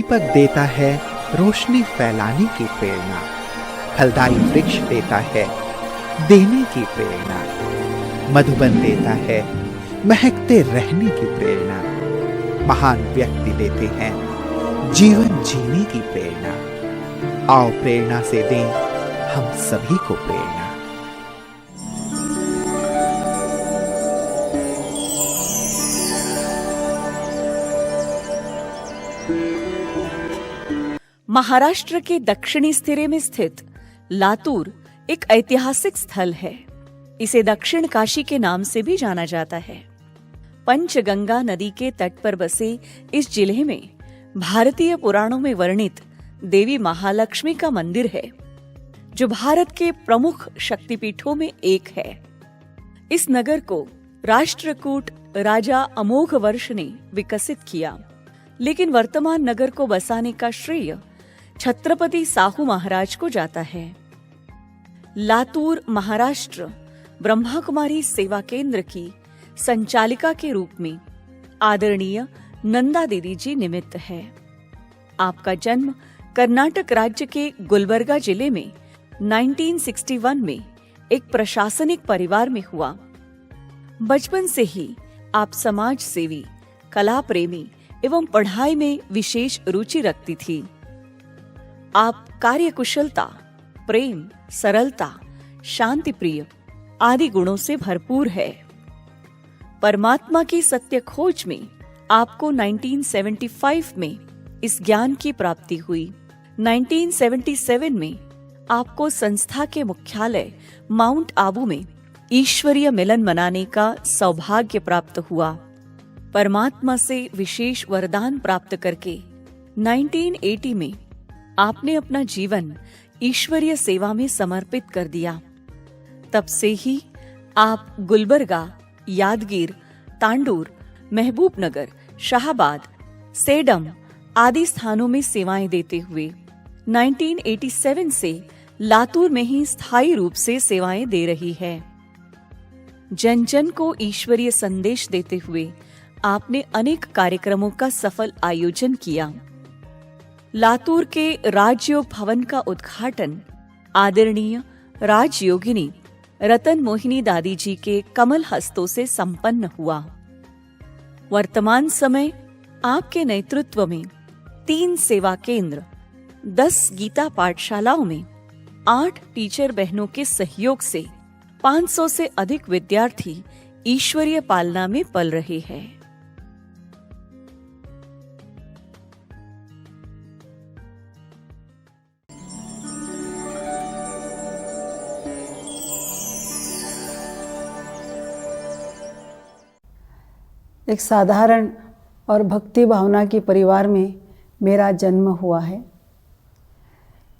दीपक देता है रोशनी फैलाने की प्रेरणा, फलदायी वृक्ष देता है देने की प्रेरणा, मधुबन देता है महकते रहने की प्रेरणा, महान व्यक्ति देते हैं जीवन जीने की प्रेरणा। आओ प्रेरणा से दें हम सभी को प्रेरणा। महाराष्ट्र के दक्षिणी सिरे में स्थित लातूर एक ऐतिहासिक स्थल है। इसे दक्षिण काशी के नाम से भी जाना जाता है। पंचगंगा नदी के तट पर बसे इस जिले में भारतीय पुराणों में वर्णित देवी महालक्ष्मी का मंदिर है, जो भारत के प्रमुख शक्तिपीठों में एक है। इस नगर को राष्ट्रकूट राजा अमोघ वर्ष ने विकसित किया, लेकिन वर्तमान नगर को बसाने का श्रेय छत्रपति साहू महाराज को जाता है। लातूर महाराष्ट्र ब्रह्मा कुमारी सेवा केंद्र की संचालिका के रूप में आदरणीय नंदा दीदी जी निमित्त है। आपका जन्म कर्नाटक राज्य के गुलबर्गा जिले में 1961 में एक प्रशासनिक परिवार में हुआ। बचपन से ही आप समाज सेवी, कला प्रेमी एवं पढ़ाई में विशेष रुचि रखती थी। आप कार्यकुशलता, प्रेम, सरलता, शांति प्रिय आदि गुणों से भरपूर है। परमात्मा की सत्य खोज में आपको 1975 में इस ज्ञान की प्राप्ति हुई। 1977 में आपको संस्था के मुख्यालय माउंट आबू में ईश्वरीय मिलन मनाने का सौभाग्य प्राप्त हुआ। परमात्मा से विशेष वरदान प्राप्त करके 1980 में आपने अपना जीवन ईश्वरीय सेवा में समर्पित कर दिया। तब से ही आप गुलबर्गा, यादगीर, तांडूर, महबूबनगर, शाहबाद, सेडम आदि स्थानों में सेवाएं देते हुए 1987 से लातूर में ही स्थायी रूप से सेवाएं दे रही है। जन जन को ईश्वरीय संदेश देते हुए आपने अनेक कार्यक्रमों का सफल आयोजन किया। लातूर के राजयोग भवन का उद्घाटन आदरणीय राजयोगिनी रतन मोहिनी दादी जी के कमल हस्तों से संपन्न हुआ। वर्तमान समय आपके नेतृत्व में 3 सेवा केंद्र, 10 गीता पाठशालाओं में 8 टीचर बहनों के सहयोग से 500 से अधिक विद्यार्थी ईश्वरीय पालना में पल रहे हैं। एक साधारण और भक्ति भावना की परिवार में मेरा जन्म हुआ है।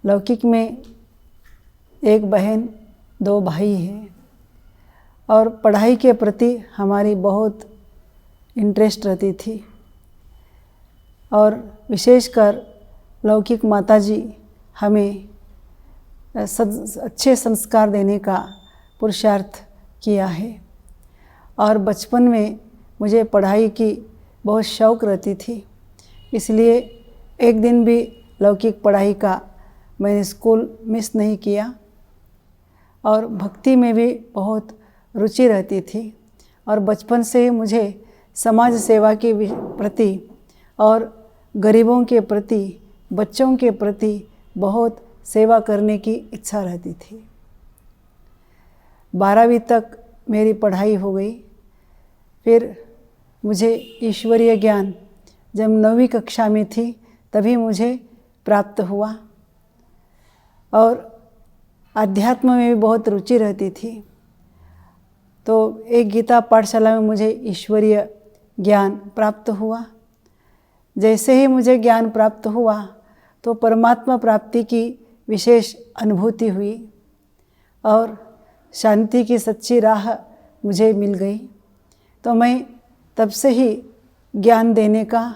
लौकिक में एक बहन, 2 भाई हैं और पढ़ाई के प्रति हमारी बहुत इंटरेस्ट रहती थी और विशेषकर लौकिक माताजी हमें अच्छे संस्कार देने का पुरुषार्थ किया है। और बचपन में मुझे पढ़ाई की बहुत शौक़ रहती थी, इसलिए एक दिन भी लौकिक पढ़ाई का मैंने स्कूल मिस नहीं किया और भक्ति में भी बहुत रुचि रहती थी। और बचपन से ही मुझे समाज सेवा के प्रति और गरीबों के प्रति, बच्चों के प्रति बहुत सेवा करने की इच्छा रहती थी। 12वीं तक मेरी पढ़ाई हो गई। फिर मुझे ईश्वरीय ज्ञान जब 9वीं कक्षा में थी तभी मुझे प्राप्त हुआ और अध्यात्म में भी बहुत रुचि रहती थी। तो एक गीता पाठशाला में मुझे ईश्वरीय ज्ञान प्राप्त हुआ। जैसे ही मुझे ज्ञान प्राप्त हुआ तो परमात्मा प्राप्ति की विशेष अनुभूति हुई और शांति की सच्ची राह मुझे मिल गई। तो मैं तब से ही ज्ञान देने का,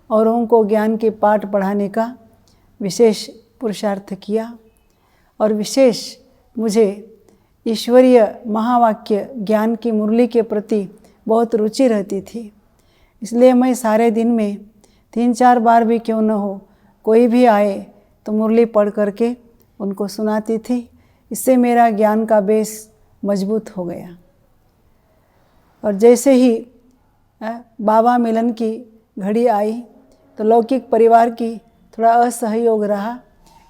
औरों को ज्ञान के पाठ पढ़ाने का विशेष पुरुषार्थ किया और विशेष मुझे ईश्वरीय महावाक्य ज्ञान की मुरली के प्रति बहुत रुचि रहती थी। इसलिए मैं सारे दिन में 3-4 बार भी क्यों न हो कोई भी आए तो मुरली पढ़ करके उनको सुनाती थी। इससे मेरा ज्ञान का बेस मजबूत हो गया। और जैसे ही बाबा मिलन की घड़ी आई तो लौकिक परिवार की थोड़ा असहयोग रहा,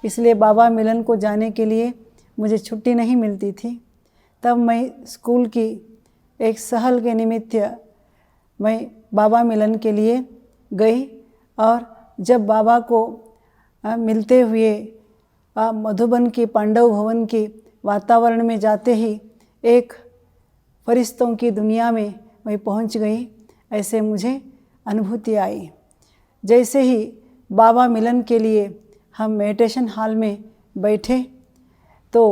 इसलिए बाबा मिलन को जाने के लिए मुझे छुट्टी नहीं मिलती थी। तब मैं स्कूल की एक सहल के निमित्त मैं बाबा मिलन के लिए गई। और जब बाबा को मिलते हुए मधुबन की पांडव भवन के वातावरण में जाते ही एक फरिश्तों की दुनिया में मैं पहुंच गई, ऐसे मुझे अनुभूति आई। जैसे ही बाबा मिलन के लिए हम मेडिटेशन हॉल में बैठे तो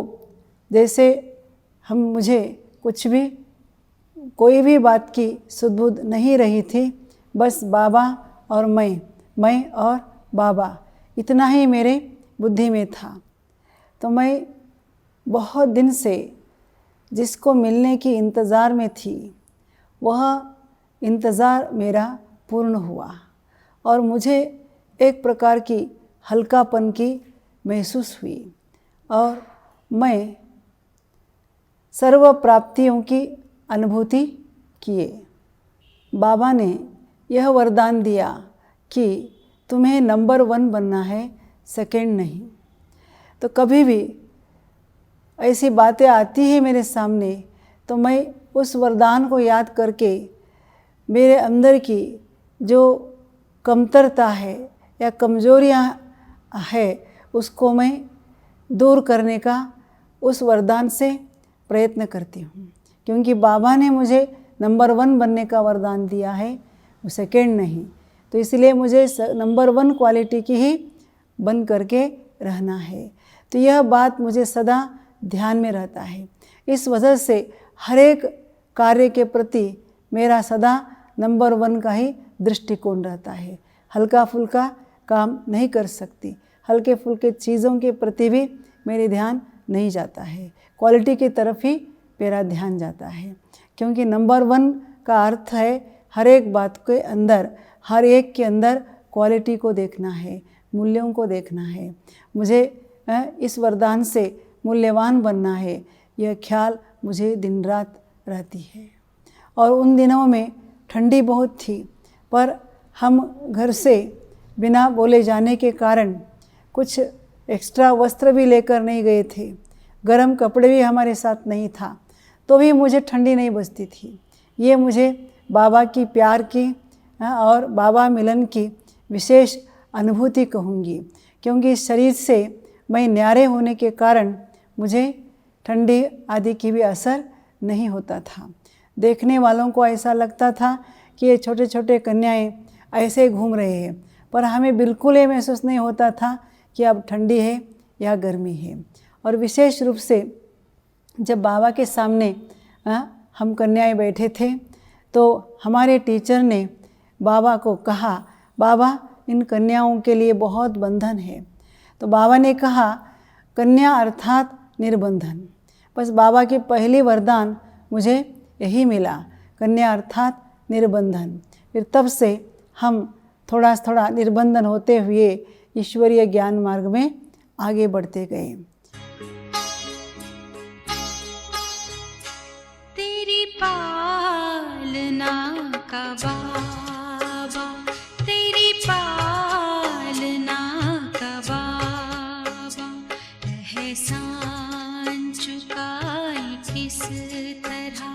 जैसे मुझे कुछ भी कोई भी बात की सुध-बुध नहीं रही थी, बस बाबा और मैं और बाबा, इतना ही मेरे बुद्धि में था। तो मैं बहुत दिन से जिसको मिलने की इंतज़ार में थी, वह इंतज़ार मेरा पूर्ण हुआ और मुझे एक प्रकार की हल्कापन की महसूस हुई और मैं सर्व प्राप्तियों की अनुभूति किए। बाबा ने यह वरदान दिया कि तुम्हें नंबर 1 बनना है, सेकंड नहीं। तो कभी भी ऐसी बातें आती हैं मेरे सामने तो मैं उस वरदान को याद करके मेरे अंदर की जो कमतरता है या कमजोरियां है उसको मैं दूर करने का उस वरदान से प्रयत्न करती हूँ। क्योंकि बाबा ने मुझे नंबर 1 बनने का वरदान दिया है, वो सेकंड नहीं। तो इसलिए मुझे नंबर 1 क्वालिटी की ही बन करके रहना है। तो यह बात मुझे सदा ध्यान में रहता है। इस वजह से हर एक कार्य के प्रति मेरा सदा नंबर 1 का ही दृष्टिकोण रहता है। हल्का फुल्का काम नहीं कर सकती, हल्के फुल्के चीज़ों के प्रति भी मेरे ध्यान नहीं जाता है, क्वालिटी की तरफ ही मेरा ध्यान जाता है। क्योंकि नंबर 1 का अर्थ है हर एक बात के अंदर, हर एक के अंदर क्वालिटी को देखना है, मूल्यों को देखना है। मुझे इस वरदान से मूल्यवान बनना है, यह ख्याल मुझे दिन रात रहती है। और उन दिनों में ठंडी बहुत थी, पर हम घर से बिना बोले जाने के कारण कुछ एक्स्ट्रा वस्त्र भी लेकर नहीं गए थे, गर्म कपड़े भी हमारे साथ नहीं था, तो भी मुझे ठंडी नहीं बजती थी। ये मुझे बाबा की प्यार की और बाबा मिलन की विशेष अनुभूति कहूँगी। क्योंकि इस शरीर से मैं न्यारे होने के कारण मुझे ठंडी आदि की भी असर नहीं होता था। देखने वालों को ऐसा लगता था कि ये छोटे छोटे कन्याएं ऐसे घूम रहे हैं, पर हमें बिल्कुल ये महसूस नहीं होता था कि अब ठंडी है या गर्मी है। और विशेष रूप से जब बाबा के सामने हम कन्याएं बैठे थे तो हमारे टीचर ने बाबा को कहा, बाबा इन कन्याओं के लिए बहुत बंधन है। तो बाबा ने कहा, कन्या अर्थात निर्बंधन। बस बाबा की पहली वरदान मुझे यही मिला, कन्या अर्थात निर्बंधन। फिर तब से हम थोड़ा थोड़ा निर्बंधन होते हुए ईश्वरीय ज्ञान मार्ग में आगे बढ़ते गए। तेरी पालना का बाबा, तेरी पालना का बाबा, एहसान चुकाए किस तरह,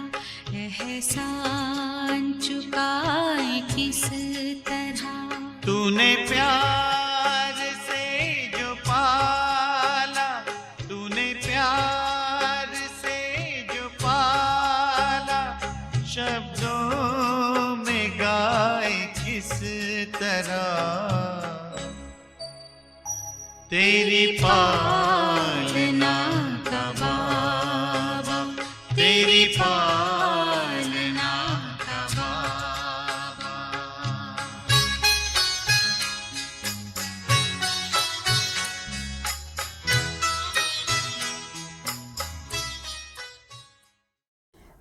एहसान चुकाए किस तरह। तूने प्यार से जो पाला, तूने प्यार से जो पाला, शब्दों में गाए किस तरह। तेरी पालना का बाबा, तेरी पालना का बाबा।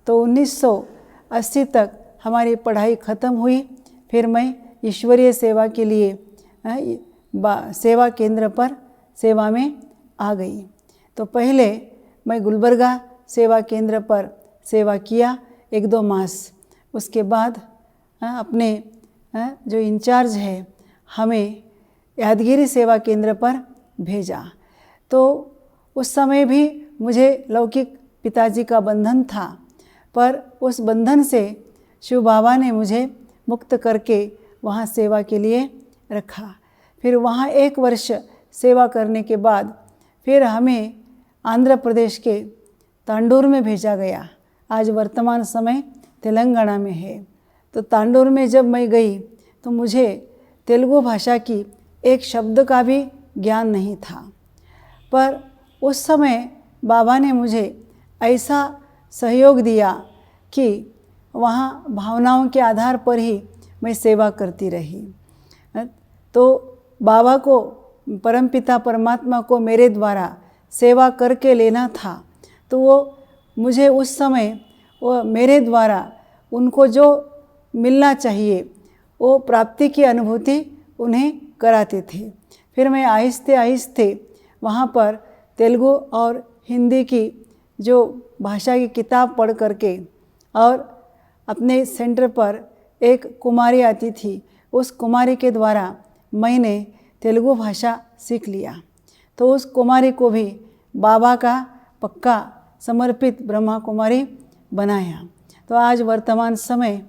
तो 1980 तक हमारी पढ़ाई ख़त्म हुई। फिर मैं ईश्वरीय सेवा के लिए सेवा केंद्र पर सेवा में आ गई। तो पहले मैं गुलबर्गा सेवा केंद्र पर सेवा किया 1-2 मास। उसके बाद अपने जो इंचार्ज है हमें यादगिरी सेवा केंद्र पर भेजा। तो उस समय भी मुझे लौकिक पिताजी का बंधन था, पर उस बंधन से शिव बाबा ने मुझे मुक्त करके वहाँ सेवा के लिए रखा। फिर वहाँ 1 वर्ष सेवा करने के बाद फिर हमें आंध्र प्रदेश के तांडूर में भेजा गया। आज वर्तमान समय तेलंगाना में है। तो तांडूर में जब मैं गई तो मुझे तेलुगु भाषा की एक शब्द का भी ज्ञान नहीं था, पर उस समय बाबा ने मुझे ऐसा सहयोग दिया कि वहाँ भावनाओं के आधार पर ही मैं सेवा करती रही। तो बाबा को, परमपिता परमात्मा को मेरे द्वारा सेवा करके लेना था, तो वो मुझे उस समय वो मेरे द्वारा उनको जो मिलना चाहिए वो प्राप्ति की अनुभूति उन्हें कराते थे। फिर मैं आहिस्ते आहिस्ते वहाँ पर तेलुगु और हिंदी की जो भाषा की किताब पढ़ करके, और अपने सेंटर पर एक कुमारी आती थी, उस कुमारी के द्वारा मैंने तेलुगु भाषा सीख लिया। तो उस कुमारी को भी बाबा का पक्का समर्पित ब्रह्मा कुमारी बनाया। तो आज वर्तमान समय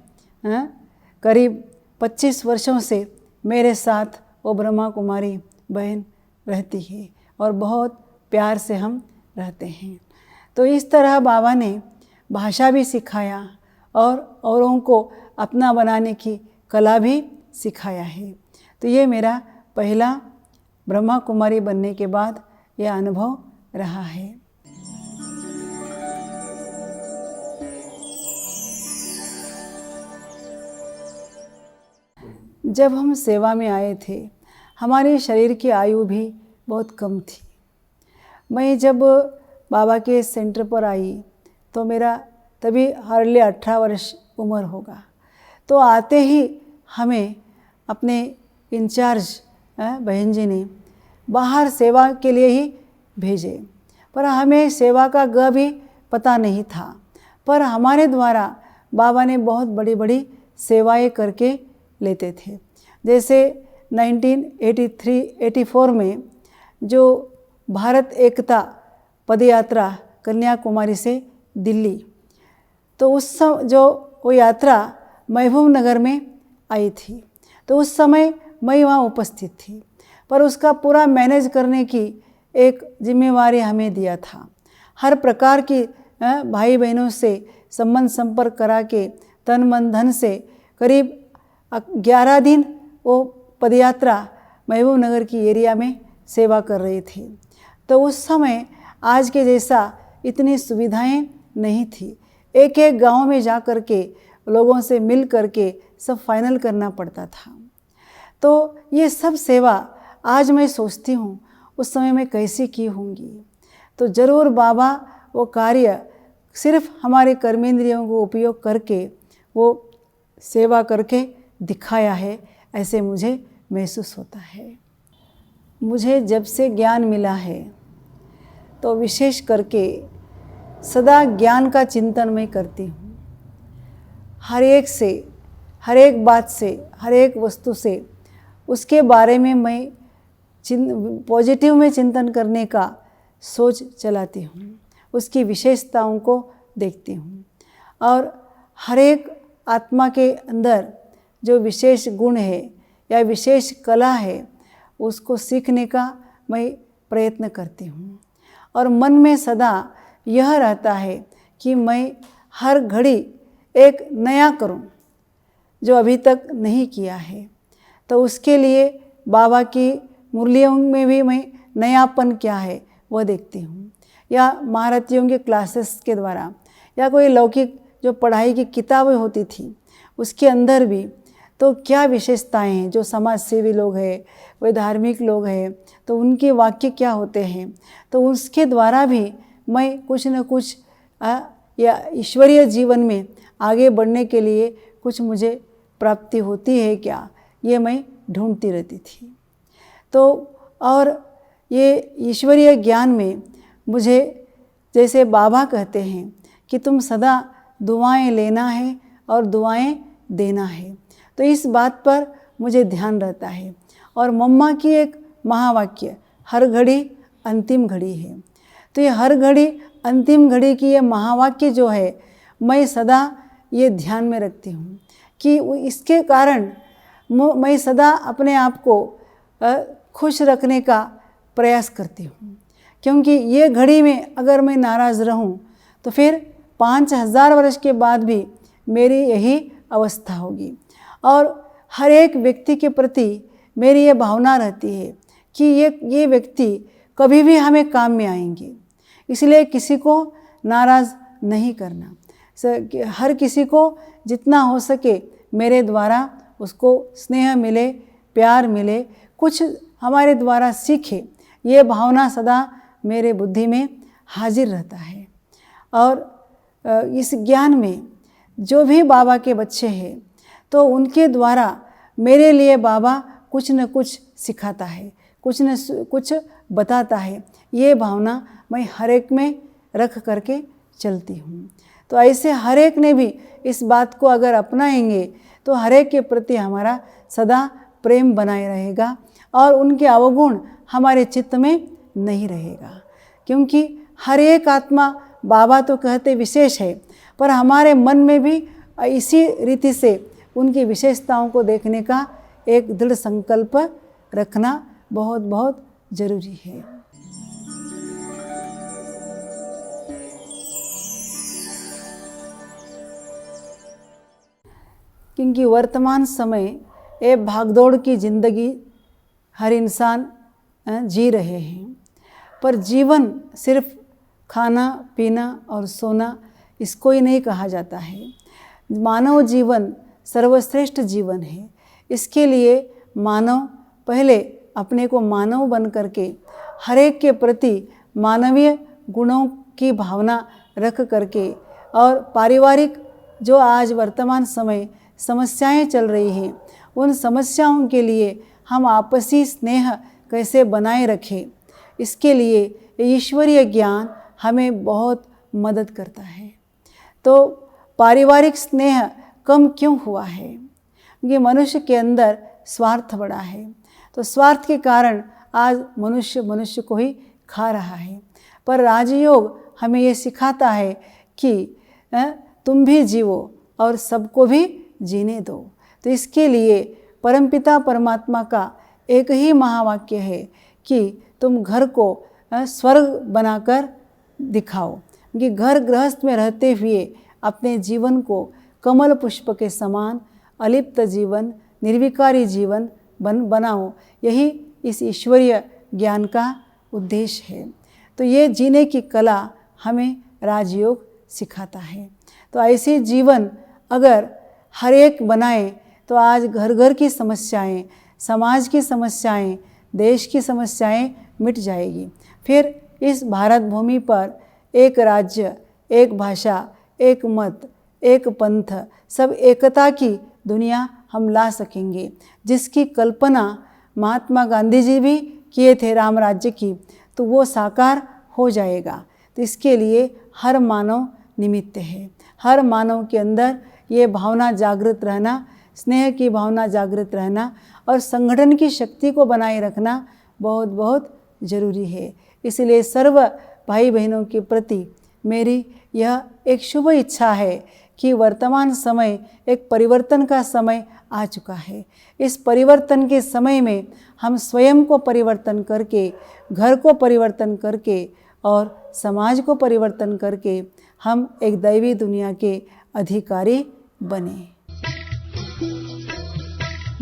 करीब 25 वर्षों से मेरे साथ वो ब्रह्मा कुमारी बहन रहती है और बहुत प्यार से हम रहते हैं। तो इस तरह बाबा ने भाषा भी सिखाया और औरों को अपना बनाने की कला भी सिखाया है। तो ये मेरा पहला ब्रह्मा कुमारी बनने के बाद यह अनुभव रहा है। जब हम सेवा में आए थे, हमारे शरीर की आयु भी बहुत कम थी। मैं जब बाबा के सेंटर पर आई तो मेरा तभी हार्डली 18 वर्ष उम्र होगा। तो आते ही हमें अपने इंचार्ज बहन जी ने बाहर सेवा के लिए ही भेजे, पर हमें सेवा का ग भी पता नहीं था। पर हमारे द्वारा बाबा ने बहुत बड़ी बड़ी सेवाएं करके लेते थे। जैसे 1983-84 में जो भारत एकता पदयात्रा कन्याकुमारी से दिल्ली, तो उस जो वो यात्रा महबूब नगर में आई थी, तो उस समय मैं वहाँ उपस्थित थी, पर उसका पूरा मैनेज करने की एक जिम्मेवारी हमें दिया था। हर प्रकार की भाई बहनों से संबंध संपर्क करा के तन मन धन से करीब 11 दिन वो पदयात्रा महबूब नगर की एरिया में सेवा कर रही थी। तो उस समय आज के जैसा इतनी सुविधाएं नहीं थी। एक एक गांव में जा कर के लोगों से मिल कर के सब फाइनल करना पड़ता था। तो ये सब सेवा आज मैं सोचती हूँ उस समय मैं कैसी की होंगी। तो ज़रूर बाबा वो कार्य सिर्फ हमारे कर्मेंद्रियों को उपयोग करके वो सेवा करके दिखाया है, ऐसे मुझे महसूस होता है। मुझे जब से ज्ञान मिला है तो विशेष करके सदा ज्ञान का चिंतन मैं करती हूँ। हर एक से, हर एक बात से, हर एक वस्तु से उसके बारे में मैं पॉजिटिव में चिंतन करने का सोच चलाती हूँ, उसकी विशेषताओं को देखती हूँ और हर एक आत्मा के अंदर जो विशेष गुण है या विशेष कला है उसको सीखने का मैं प्रयत्न करती हूँ। और मन में सदा यह रहता है कि मैं हर घड़ी एक नया करूं जो अभी तक नहीं किया है। तो उसके लिए बाबा की मुरलियों में भी मैं नयापन क्या है वह देखती हूँ, या महारथियों के क्लासेस के द्वारा, या कोई लौकिक जो पढ़ाई की किताबें होती थी उसके अंदर भी तो क्या विशेषताएं हैं। जो समाज सेवी लोग हैं, वे धार्मिक लोग हैं, तो उनके वाक्य क्या होते हैं, तो उसके द्वारा भी मैं कुछ न कुछ या ईश्वरीय जीवन में आगे बढ़ने के लिए कुछ मुझे प्राप्ति होती है क्या, ये मैं ढूंढती रहती थी। तो और ये ईश्वरीय ज्ञान में मुझे जैसे बाबा कहते हैं कि तुम सदा दुआएं लेना है और दुआएं देना है, तो इस बात पर मुझे ध्यान रहता है। और मम्मा की एक महावाक्य, हर घड़ी अंतिम घड़ी है। तो ये हर घड़ी अंतिम घड़ी की ये महावाक्य जो है, मैं सदा ये ध्यान में रखती हूँ कि इसके कारण मैं सदा अपने आप को खुश रखने का प्रयास करती हूँ। क्योंकि ये घड़ी में अगर मैं नाराज़ रहूँ तो फिर 5000 वर्ष के बाद भी मेरी यही अवस्था होगी। और हर एक व्यक्ति के प्रति मेरी ये भावना रहती है कि ये व्यक्ति कभी भी हमें काम में आएंगे, इसलिए किसी को नाराज़ नहीं करना। हर किसी को जितना हो सके मेरे द्वारा उसको स्नेह मिले, प्यार मिले, कुछ हमारे द्वारा सीखे, ये भावना सदा मेरे बुद्धि में हाजिर रहता है। और इस ज्ञान में जो भी बाबा के बच्चे हैं तो उनके द्वारा मेरे लिए बाबा कुछ न कुछ सिखाता है, कुछ न कुछ बताता है। ये भावना मैं हर एक में रख करके चलती हूँ। तो ऐसे हर एक ने भी इस बात को अगर अपनाएंगे तो हर एक के प्रति हमारा सदा प्रेम बनाए रहेगा और उनके अवगुण हमारे चित्त में नहीं रहेगा। क्योंकि हर एक आत्मा, बाबा तो कहते विशेष है, पर हमारे मन में भी इसी रीति से उनकी विशेषताओं को देखने का एक दृढ़ संकल्प रखना बहुत बहुत जरूरी है। क्योंकि वर्तमान समय ये भागदौड़ की ज़िंदगी हर इंसान जी रहे हैं, पर जीवन सिर्फ खाना पीना और सोना इसको ही नहीं कहा जाता है। मानव जीवन सर्वश्रेष्ठ जीवन है। इसके लिए मानव पहले अपने को मानव बन करके हर एक के प्रति मानवीय गुणों की भावना रख करके और पारिवारिक जो आज वर्तमान समय समस्याएं चल रही हैं, उन समस्याओं के लिए हम आपसी स्नेह कैसे बनाए रखें, इसके लिए ईश्वरीय ज्ञान हमें बहुत मदद करता है। तो पारिवारिक स्नेह कम क्यों हुआ है? क्योंकि मनुष्य के अंदर स्वार्थ बड़ा है। तो स्वार्थ के कारण आज मनुष्य को ही खा रहा है। पर राजयोग हमें ये सिखाता है कि तुम भी जियो और सबको भी जीने दो। तो इसके लिए परमपिता परमात्मा का एक ही महावाक्य है कि तुम घर को स्वर्ग बनाकर दिखाओ। कि घर गृहस्थ में रहते हुए अपने जीवन को कमल पुष्प के समान अलिप्त जीवन, निर्विकारी जीवन बनाओ। यही इस ईश्वरीय ज्ञान का उद्देश्य है। तो ये जीने की कला हमें राजयोग सिखाता है। तो ऐसे जीवन अगर हर एक बनाए तो आज घर घर की समस्याएं, समाज की समस्याएं, देश की समस्याएं मिट जाएगी। फिर इस भारत भूमि पर एक राज्य, एक भाषा, एक मत, एक पंथ, सब एकता की दुनिया हम ला सकेंगे, जिसकी कल्पना महात्मा गांधी जी भी किए थे राम राज्य की। तो वो साकार हो जाएगा। तो इसके लिए हर मानव निमित्त है। हर मानव के अंदर ये भावना जागृत रहना, स्नेह की भावना जागृत रहना और संगठन की शक्ति को बनाए रखना बहुत बहुत ज़रूरी है। इसलिए सर्व भाई बहनों के प्रति मेरी यह एक शुभ इच्छा है कि वर्तमान समय एक परिवर्तन का समय आ चुका है। इस परिवर्तन के समय में हम स्वयं को परिवर्तन करके, घर को परिवर्तन करके और समाज को परिवर्तन करके हम एक दैवी दुनिया के अधिकारी बने।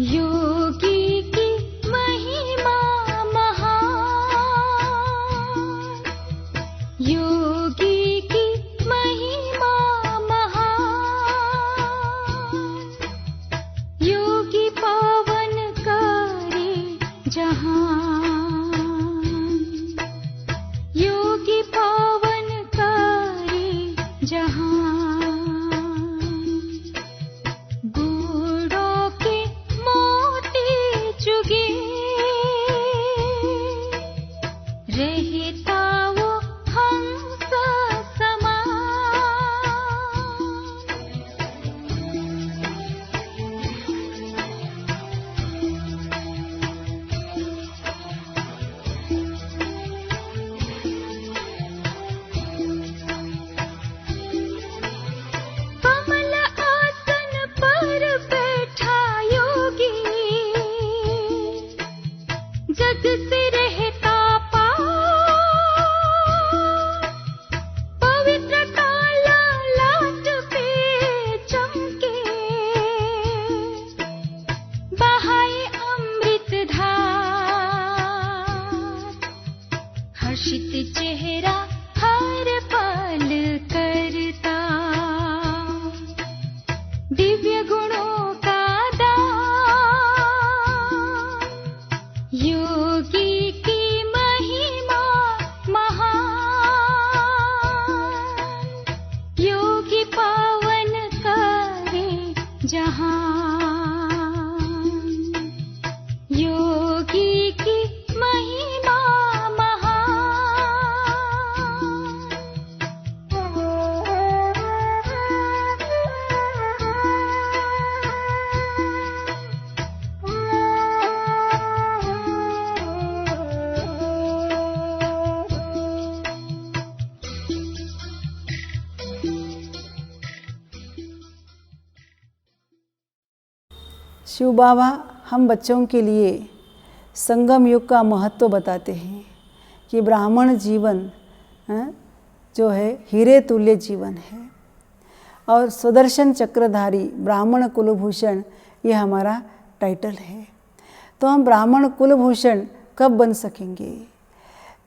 योगी की महिमा महान, योगी की महिमा महान, योगी पावन करे जहान, योगी पावन करे जहान। गुणों के मोती चुगे, शिव बाबा हम बच्चों के लिए संगम युग का महत्व बताते हैं कि ब्राह्मण जीवन जो है हीरे तुल्य जीवन है और सुदर्शन चक्रधारी ब्राह्मण कुलभूषण ये हमारा टाइटल है। तो हम ब्राह्मण कुलभूषण कब बन सकेंगे?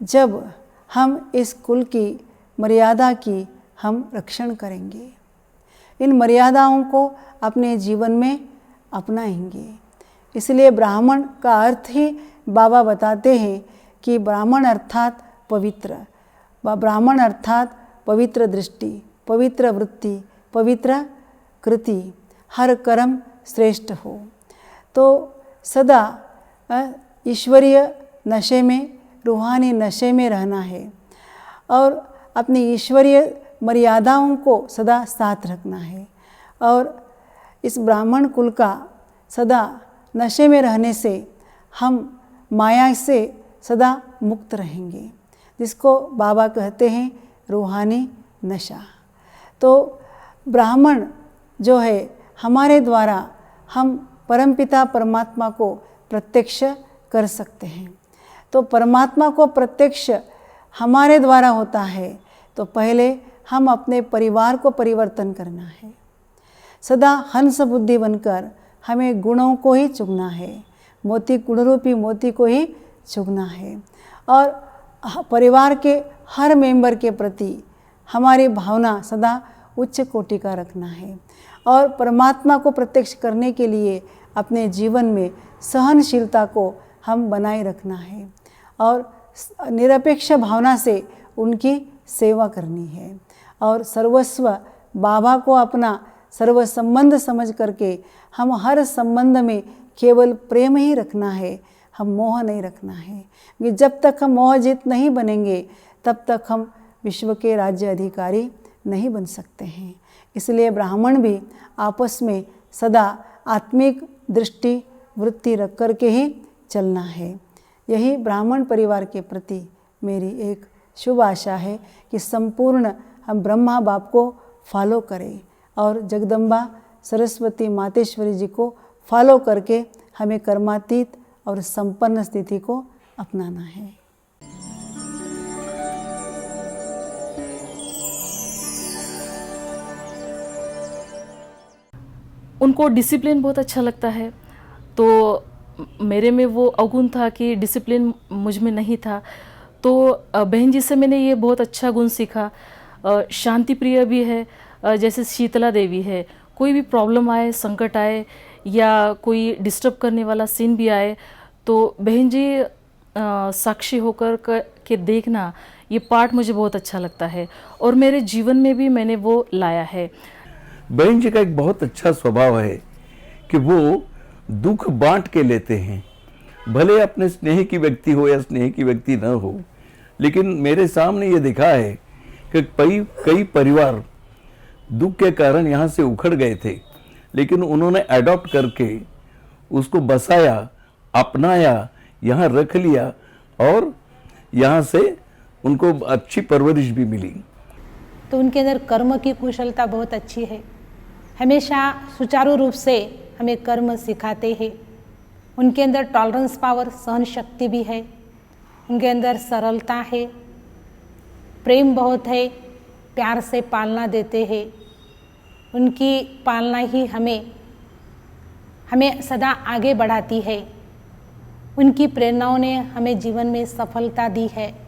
जब हम इस कुल की मर्यादा की हम रक्षण करेंगे, इन मर्यादाओं को अपने जीवन में अपनाएंगे। इसलिए ब्राह्मण का अर्थ ही बाबा बताते हैं कि ब्राह्मण अर्थात पवित्र, ब्राह्मण अर्थात पवित्र दृष्टि, पवित्र वृत्ति, पवित्र कृति, हर कर्म श्रेष्ठ हो। तो सदा ईश्वरीय नशे में, रूहानी नशे में रहना है और अपनी ईश्वरीय मर्यादाओं को सदा साथ रखना है। और इस ब्राह्मण कुल का सदा नशे में रहने से हम माया से सदा मुक्त रहेंगे, जिसको बाबा कहते हैं रूहानी नशा। तो ब्राह्मण जो है हमारे द्वारा हम परमपिता परमात्मा को प्रत्यक्ष कर सकते हैं। तो परमात्मा को प्रत्यक्ष हमारे द्वारा होता है तो पहले हम अपने परिवार को परिवर्तन करना है। सदा हंस बुद्धि बनकर हमें गुणों को ही चुगना है, मोती गुणरूपी मोती को ही चुगना है और परिवार के हर मेंबर के प्रति हमारी भावना सदा उच्च कोटि का रखना है और परमात्मा को प्रत्यक्ष करने के लिए अपने जीवन में सहनशीलता को हम बनाए रखना है और निरपेक्ष भावना से उनकी सेवा करनी है और सर्वस्व बाबा को अपना सर्व संबंध समझ करके हम हर संबंध में केवल प्रेम ही रखना है, हम मोह नहीं रखना है। कि जब तक हम मोहजित नहीं बनेंगे तब तक हम विश्व के राज्य अधिकारी नहीं बन सकते हैं। इसलिए ब्राह्मण भी आपस में सदा आत्मिक दृष्टि वृत्ति रख कर के ही चलना है। यही ब्राह्मण परिवार के प्रति मेरी एक शुभ आशा है कि संपूर्ण हम ब्रह्मा बाप को फॉलो करें और जगदम्बा सरस्वती मातेश्वरी जी को फॉलो करके हमें कर्मातीत और संपन्न स्थिति को अपनाना है। उनको डिसिप्लिन बहुत अच्छा लगता है, तो मेरे में वो अवगुण था कि डिसिप्लिन मुझ में नहीं था। तो बहन जी से मैंने ये बहुत अच्छा गुण सीखा। शांति प्रिय भी है, जैसे शीतला देवी है, कोई भी प्रॉब्लम आए, संकट आए या कोई डिस्टर्ब करने वाला सीन भी आए तो बहन जी साक्षी होकर के देखना, ये पार्ट मुझे बहुत अच्छा लगता है और मेरे जीवन में भी मैंने वो लाया है। बहन जी का एक बहुत अच्छा स्वभाव है कि वो दुख बांट के लेते हैं, भले अपने स्नेह की व्यक्ति हो या स्नेह की व्यक्ति न हो। लेकिन मेरे सामने ये दिखा है कि कई परिवार दुख के कारण यहाँ से उखड़ गए थे, लेकिन उन्होंने अडॉप्ट करके उसको बसाया, अपनाया, यहाँ रख लिया और यहाँ से उनको अच्छी परवरिश भी मिली। तो उनके अंदर कर्म की कुशलता बहुत अच्छी है, हमेशा सुचारू रूप से हमें कर्म सिखाते हैं। उनके अंदर टॉलरेंस पावर, सहन शक्ति भी है, उनके अंदर सरलता है, प्रेम बहुत है, प्यार से पालना देते हैं। उनकी पालना ही हमें सदा आगे बढ़ाती है। उनकी प्रेरणाओं ने हमें जीवन में सफलता दी है।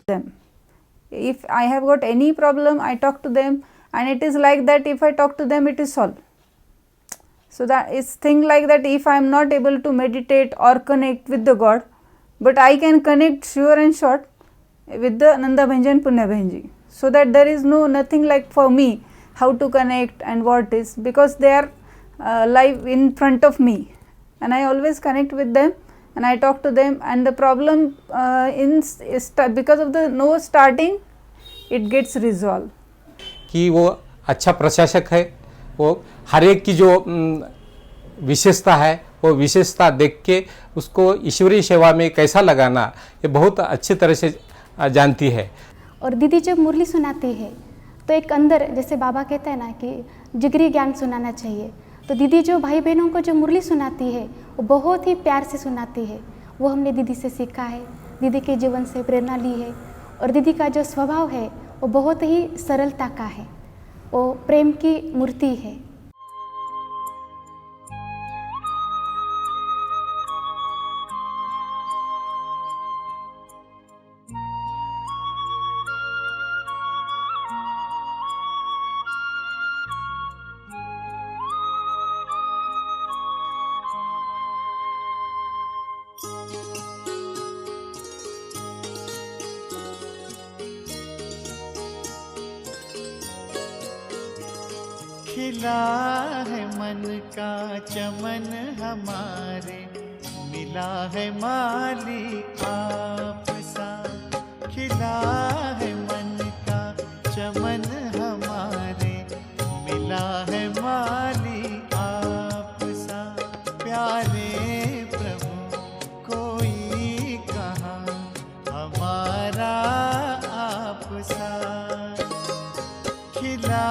them. If I have got any problem, I talk to them, and it is like that if I talk to them, it is solved. So that is thing like that, if I am not able to meditate or connect with the God, but I can connect sure and short with the Nanda Bhenji, Punya Bhenji. So that there is nothing like for me how to connect and what is, because they are live in front of me, and I always connect with them and I talk to them, and the problem because of the no starting, it gets resolved. कि वो अच्छा प्रशासक है, वो हर एक की जो विशेषता है वो विशेषता देख के उसको ईश्वरीय सेवा में कैसा लगाना ये बहुत अच्छी तरह से जानती है। और दीदी जब मुरली सुनाती है तो एक अंदर, जैसे बाबा कहते हैं ना कि जिगरी ज्ञान सुनाना चाहिए, तो दीदी जो भाई बहनों को जो मुरली सुनाती है वो बहुत ही प्यार से सुनाती है। वो हमने दीदी से सीखा है, दीदी के जीवन से प्रेरणा ली है। और दीदी का जो स्वभाव है वो बहुत ही सरलता का है, वो प्रेम की मूर्ति है। खिला है मन का चमन हमारे, मिला है माली आप सा। खिला है मन का चमन हमारे, मिला है माली आप सा। प्यारे प्रभु कोई कहाँ हमारा आप सा। खिला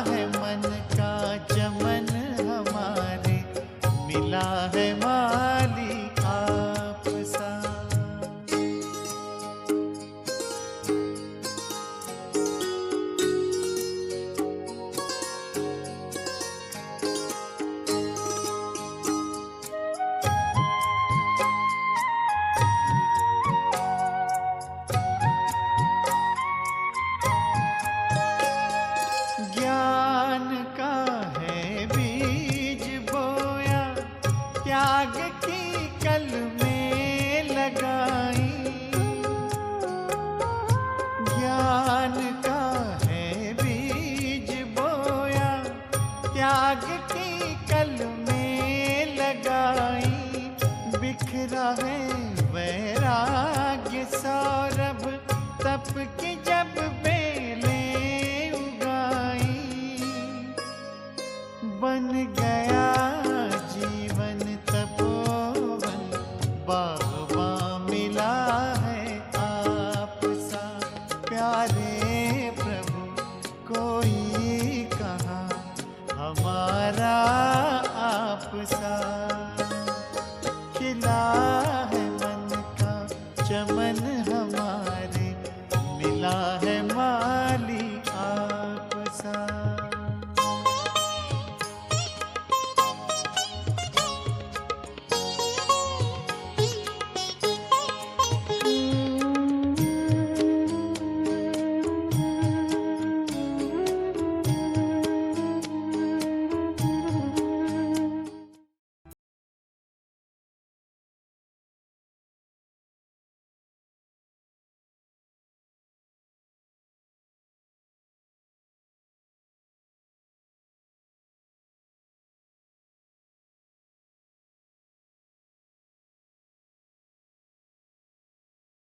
है मन का चमन हमारे, मिला है माली आप सा। ज्ञान का है बीज बोया, त्याग की कल में लगाई। ज्ञान का है बीज बोया, त्याग की कल में लगाई। बिखरा है वैराग्य सौरभ, तप की जब बेलें उगाई। बन गया जीवन तपोवन, बागबां मिला है आप सा। प्यारे प्रभु कोई कहाँ हमारा